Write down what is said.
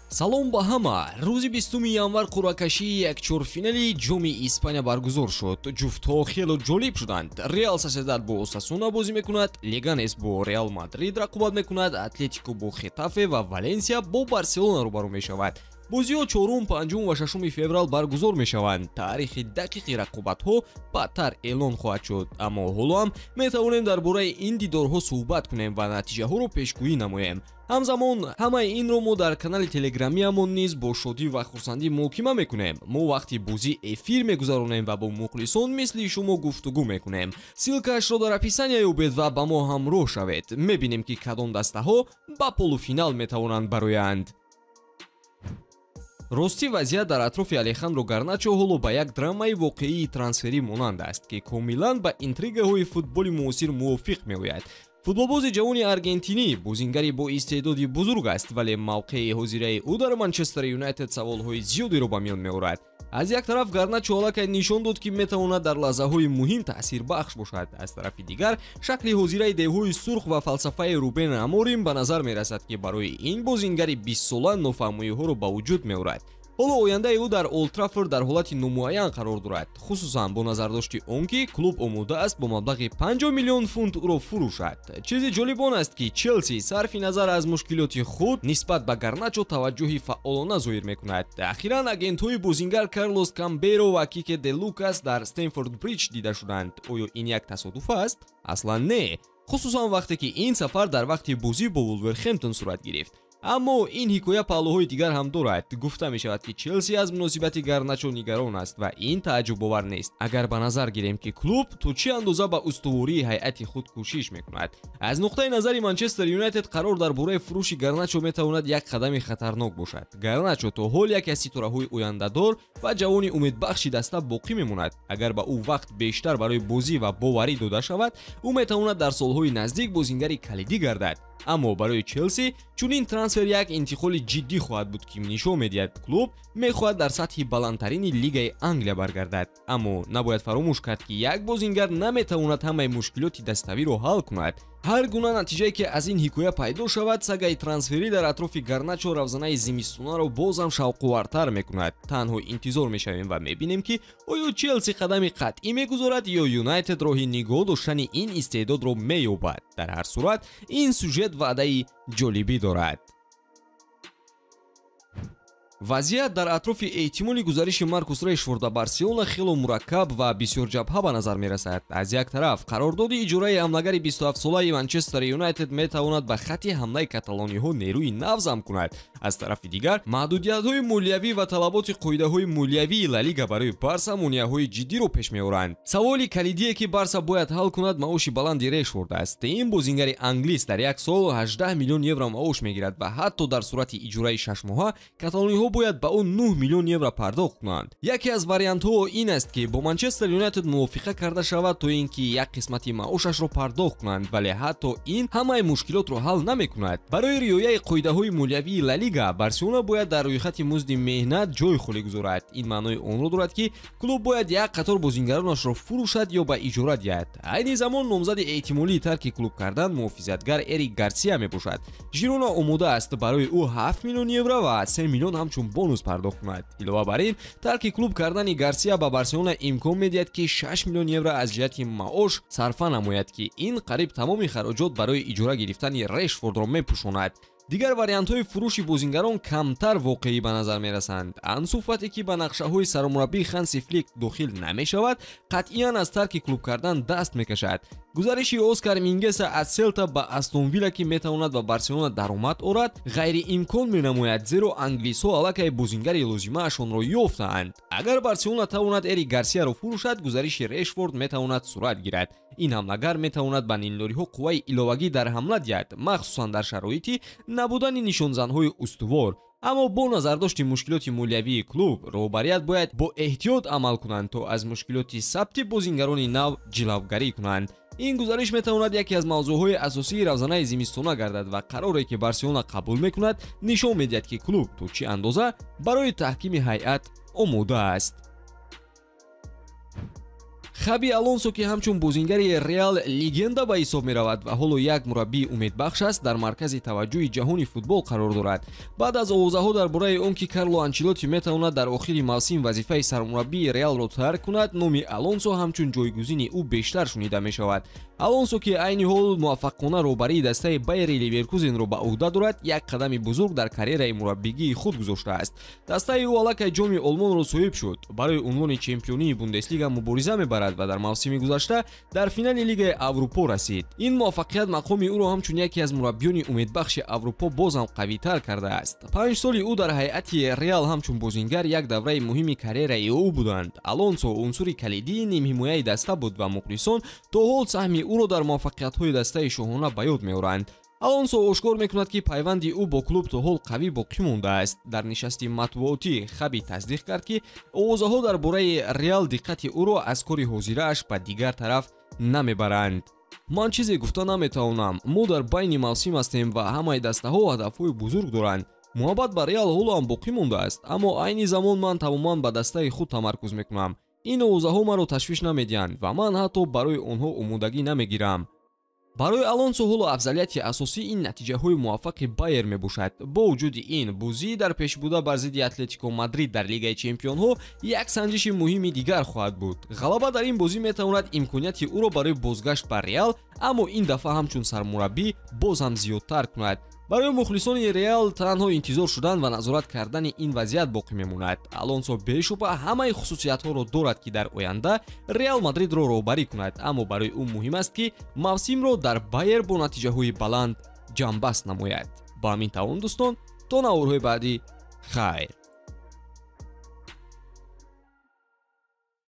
салом ба ҳама. рӯзи 20 январ қуръакашии якчорфинали ҷоми Испания баргузор шуд. ҷуфтҳо хело ҷолиб шуданд. Реал Соседад бо Осасуна бозӣ мекунад, Леганес бо Реал Мадрид рақобат мекунад, Атлетико бо Хетафе ва Валенсия бо Барселона рӯбарӯ мешавад. бозиҳо 4, 5 ва 6 феврал баргузор мешаванд. таърихи дақиқи рақобатҳо баъдтар эълон хоҳад шуд, аммо ҳоло ҳам метавонем дар бораи ин дидорҳо суҳбат кунем ва натиҷаҳоро пешгӯӣ намоем. ҳамзамон ҳамаи инро мо дар канали телеграмиамон низ бо шодӣ ва хурсандӣ муҳокима мекунем. мо вақти бозӣ эфир мегузаронем ва бо мухлисон мисли шумо гуфтугӯ мекунем. силкаашро дар описания ёбед ва ба мо ҳамроҳ шавед. мебинем ки кадом дастаҳо ба полуфинал метавонанд бароянд. рости вазъият дар атрофи Алехандро Гарначо ҳоло ба як драмаи воқеии трансфери монанд аст, ки комилан ба интригаҳои футболи муосир мувофиқ меояд. футболбози ҷавони аргентинӣ бозингари бо истеъдоди бузург аст, вале мавқеи ҳозираи ӯ дар Манчестер Юнайтед саволҳои зиёдеро ба миён меорад. аз як тараф Гарначо аллакай нишон дод ки метавонад дар лаҳзаҳои муҳим таъсирбахш бошад. аз тарафи дигар шакли ҳозираи девҳои сурх ва фалсафаи Рубен Аморим ба назар мерасад, ки барои ин бозингари 20 сола нофаҳмоиҳоро ба вуҷуд меорад. ҳоло ояндаи ӯ дар Олд Траффорд дар ҳолати номуайян қарор дорад, хусусан бо назардошти он ки клуб омодааст бо маблағи 50 миллион фунт ӯро фурӯшад. чизи ҷолиб он аст ки Челси сарфи назар аз мушкилоти худ нисбат ба Гарначо таваҷҷӯҳи фаъолона зоҳир мекунад. ахиран агентҳои бозингар Карлос Камберо ва Кике де Лукас дар Стенфорд Бриҷ дида шуданд. оё ин як тасодуф аст? аслан не, хусусан вақте ки ин сафар дар вақти бозӣ бо Вулверхемптон сурат гирифт. аммо ин ҳикоя паҳлӯҳои дигар ҳам дорад. гуфта мешавад ки Челси аз муносибати Гарначо нигарон аст ва ин тааҷҷубовар нест. агар ба назар гирем ки клуб то чӣ андоза ба устувории ҳайати худ кӯшиш мекунад. аз нуқтаи назари Манчестер Юнайтед қарор дар бораи фурӯши Гарначо метавонад як қадами хатарнок бошад. Гарначо то ҳол яке аз ситораҳои ояндадор ва ҷавони умедбахши даста боқӣ мемонад. агар ба ӯ вақт бештар барои бозӣ ва боварӣ дода шавад, ӯ метавонад дар солҳои наздик бозингари калидӣ гардад. аммо барои Челси чунин трансфер як интиқоли ҷиддӣ хоҳад буд, ки нишон медиҳад клуб мехоҳад дар сатҳи баландтарини лигаи Англия баргардад. аммо набояд фаромӯш кард ки як бозингар наметавонад ҳамаи мушкилоти даставиро ҳал кунад. ҳар гуна натиҷае ки аз ин ҳикоя пайдо шавад, сагаи трансферӣ дар атрофи Гарначо равзанаи зимистонаро бозам шавқовартар мекунад. танҳо интизор мешавем ва мебинем ки оё Челси қадами қатъӣ мегузорад ё Юнайтед роҳи нигоҳ доштани ин истеъдодро меёбад. дар ҳар сурат ин сюжет ваъдаи ҷолибӣ дорад. вазъият дар атрофи эҳтимоли гузариши Маркус Решфорд ба Барселона хело мураккаб ва бисёр ҷабҳа ба назар мерасад. аз як тараф қарордоди иҷораи ҳамлагари 27-солаи Манчестер Юнайтед метавонад ба хатти ҳамлаи каталониҳо нерӯи нав зам кунад. аз тарафи дигар маҳдудиятҳои молиявӣ ва талаботи қоидаҳои молиявии Ла Лига барои Барса монеаҳои ҷиддиро пеш меоранд. саволи калидие ки Барса бояд ҳал кунад маоши баланди Решфорд аст. ин бозингари англис дар як сол 18 миллион евро маош мегирад ва ҳатто дар сурати иҷораи 6 моҳа каталониҳо бояд ба он 9 миллион евро пардохт кунанд. яке аз вариантҳо ин аст ки бо Манчестер Юнайтед мувофиқа карда шавад то ин ки як қисмати маошашро пардохт кунанд, вале ҳатто ин ҳамаи мушкилотро ҳал намекунад. барои риояи қоидаҳои молиявии Ла Лига Барселона бояд дар рӯйхати музди меҳнат ҷой холӣ гузорад. ин маънои онро дорад ки клуб бояд як қатор бозингаронашро фурӯшад ё ба иҷора диҳад. айни замон номзади эҳтимолии тарки клуб кардан муҳофизатгар Эрик Гарсия мебошад. Жирона омода аст барои ӯ 7 миллион евро ва 3 миллион ҳамчун бонус пардохт кунад. илова бар ин тарки клуб кардани Гарсия ба Барселона имкон медиҳад ки 6 миллион евро аз ҷиҳати маош сарфа намояд, ки ин қариб тамоми хароҷот барои иҷора гирифтани Решфордро мепӯшонад. дигар вариантҳои фурӯши бозингарон камтар воқеӣ ба назар мерасанд. Ансу Фати ки ба нақшаҳои сармураббии Ханси Флик дохил намешавад, қатъиян аз тарки клуб кардан даст мекашад. гузариши Оскар Мингеса аз Селта ба Астон Вилла ки метавонад ба Барселона даромад орад, ғайриимкон менамояд, зеро англисҳо аллакай бозингари лозимаашонро ёфтаанд. агар Барселона тавонад Эрик Гарсияро фурӯшад, гузариши Решфорд метавонад сурат гирад. ин ҳамлагар метавонад ба нилдориҳо қувваи иловагӣ дар ҳамла диҳад, махсусан дар шароити набудани нишонзанҳои устувор. аммо бо назардошти мушкилоти молиявии клуб, роҳбарият бояд бо эҳтиёт амал кунанд то аз мушкилоти сабти бозингарони нав ҷилавгарӣ кунанд. ин гузариш метавонад яке аз мавзӯъҳои асосии равзанаи зимистона гардад ва қароре ки Барселона қабул мекунад нишон медиҳад ки клуб то чӣ андоза барои таҳкими ҳайат омода аст. Хаби Алонсо ки ҳамчун бозингари Реал легенда ба ҳисоб меравад ва ҳоло як мураббии умедбахш аст, дар маркази таваҷҷӯҳи ҷаҳони футбол қарор дорад. Баъд аз овозаҳо дар бораи он ки Карло Анчелоти метавонад дар охири мавсим вазифаи сармураббии Реалро тарк кунад, номи Алонсо ҳамчун ҷойгузини ӯ бештар шунида мешавад. Алонсо ки айни ҳол муваффақона роҳбарии дастаи Байери Ливеркузенро ба уҳда дорад, як қадами бузург дар карьераи мураббигии худ гузоштааст. Дастаи ӯ аллакай ҷоми олмонро соҳиб шуд, барои унвони чемпионии Бундеслига мубориза мебарад ва дар мавсими гузашта дар финали Лигаи Аврупо расид. Ин муваффақият мақоми ӯро ҳамчун яке аз мураббиёни умедбахши Аврупо бозам қавитар кардааст. 5 соли ӯ дар ҳайати Реал ҳамчун бозингар як давраи муҳими карьераи ӯ буданд. Алонсо унсури калидии нимҳимояи даста буд ва мухлисон то ҳол саҳми ӯро дар муваффақиятҳои дастаи шоҳона ба ёд меоранд. Алонсо ошкор мекунад ки пайванди ӯ бо клуб то ҳол қавӣ боқӣ мондааст. Дар нишасти матбуотӣ Хаби тасдиқ кард ки овозаҳо дар бораи Реал диққати ӯро аз кори ҳозирааш ба дигар тараф намебаранд. Ман чизе гуфта наметавонам. Мо дар байни мавсим ҳастем ва ҳамаи дастаҳо ҳадафҳои бузург доранд. муҳаббат ба Реал ҳоло ҳам боқӣ мондааст, аммо айни замон ман тамоман ба дастаи худ тамаркуз мекунам. ин овозаҳо маро ташвиш намедиҳанд ва ман ҳатто барои онҳо омодагӣ намегирам. барои Алонсо ҳоло афзалияти асосӣ ин натиҷаҳои муваффақи Байер мебошад. бо вуҷуди ин бозии дар пешбуда бар зидди Атлетико Мадрид дар Лигаи Чемпионҳо як санҷиши муҳими дигар хоҳад буд. ғалаба дар ин бозӣ метавонад имконияти ӯро барои бозгашт ба Реал, аммо ин дафъа ҳамчун сармураббӣ боз ҳам зиёдтар кунад. барои мухлисони Реал танҳо интизор шудан ва назорат кардани ин вазъият боқӣ мемонад. Алонсо бешубҳа ҳамаи хусусиятҳоро дорад ки дар оянда Реал Мадридро роҳбарӣ кунад, аммо барои ӯ муҳим аст ки мавсимро дар Байер бо натиҷаҳои баланд ҷамъбаст намояд. ба ҳамин тавон дӯстон, то наврҳои баъдӣ хайр.